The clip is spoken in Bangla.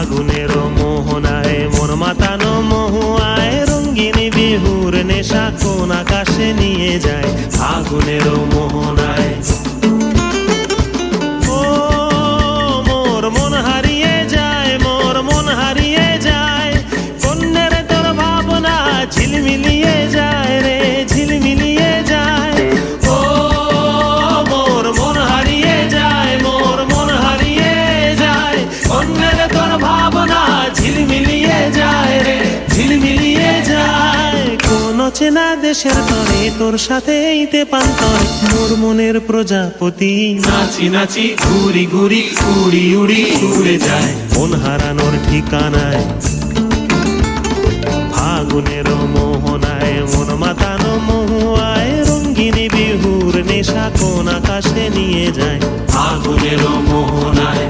ফাগুনের মোহনায় মন মাতানো মহুয়ায় রঙিন বিহুর নেশা কোন আকাশে নিয়ে যায় ফাগুনের মোহনায়। ও মোর মন হারিয়ে যায়, মোর মন হারিয়ে যায়, কন্যের তোর ভাবনা ঝিলমিলিয়ে যায় রে ঝিলমিলিয়ে যায়। ও মোর মন হারিয়ে যায়, মোর মন হারিয়ে যায়, কন্যের তোর ভাবনা ঝিলমিলিয়ে যায় রে ঝিলমিলিয়ে যায়। কোন চেনা দেশের তরে তোর সাথে এইতে পান্তরে মোর মনের প্রজাপতি নাচি নাচি ঘুরি ঘুরি উড়ি উড়ি উড়ে যায় মন হারানোর ঠিকানায়। ফাগুনের মোহনায় মন মাতানো মহুয়ায় রঙ্গিনী বিহুর নেশা কোন আকাশে নিয়ে যায় ফাগুনের মোহনায়।